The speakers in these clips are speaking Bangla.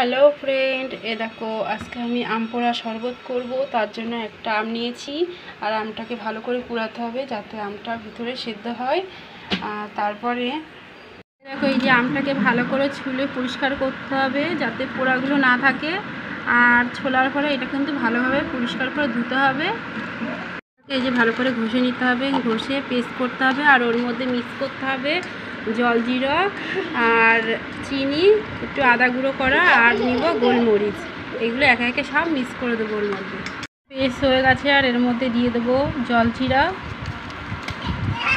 হ্যালো ফ্রেন্ড, দেখো আজকে আমি আম পোড়া শরবত করব। তার জন্য একটা আম নিয়েছি, আর আমটাকে ভালো করে কুড়াতে হবে যাতে আমটা ভিতরে সেদ্ধ হয়। তারপরে দেখো এই যে আমটাকে ভালো করে ছুলে পরিষ্কার করতে হবে যাতে পোড়াগুলো না থাকে। আর ছোলার পরে এটা কিন্তু ভালোভাবে পরিষ্কার করে ধুতে হবে। এই যে ভালো করে ঘষে নিতে হবে, ঘষে পেস্ট করতে হবে। আর ওর মধ্যে মিক্স করতে হবে জলজিরা আর চিনি, একটু আদা গুঁড়ো করা, আর নিব গোলমরিচ। এগুলো একে একে সব মিক্স করে দেবো ওর মধ্যে। পেস্ট হয়ে গেছে, আর এর মধ্যে দিয়ে দেবো জলজিরা,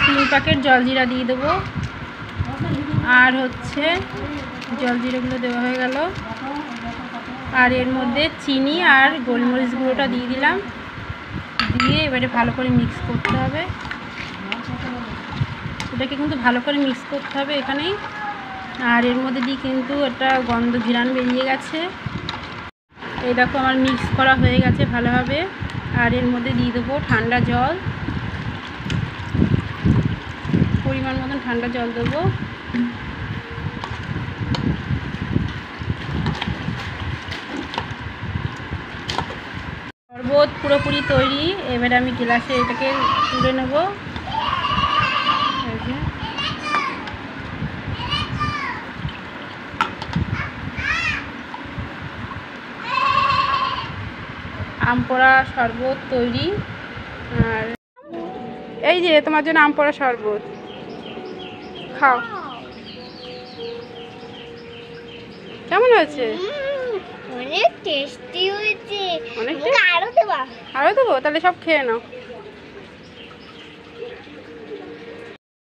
3 প্যাকেট জলজিরা দিয়ে দেবো। আর হচ্ছে জলজিরাগুলো দেওয়া হয়ে গেল, আর এর মধ্যে চিনি আর গোলমরিচ গুঁড়োটা দিয়ে দিলাম। দিয়ে এবারে ভালো করে মিক্স করতে হবে। এটাকে কিন্তু ভালো করে মিক্স করতে হবে এখানেই। আর এর মধ্যে দিয়ে কিন্তু একটা গন্ধ ঘিরান বেরিয়ে গেছে। এই দেখো আমার মিক্স করা হয়ে গেছে ভালোভাবে। আর এর মধ্যে দিয়ে দেবো ঠান্ডা জল, পরিমাণ মতন ঠান্ডা জল দেবো। শরবত পুরোপুরি তৈরি। এবারে আমি গ্লাসে এটাকে তুলে নেব। আম পোড়া শরবত তৈরি। আর এই যে তোমার জন্য আম পোড়া শরবত, খাও। কেমন হয়েছে? অনেক টেস্টি হয়েছে। অনেক আরো দেবো। আরও দেবো? তাহলে সব খেয়ে নাও।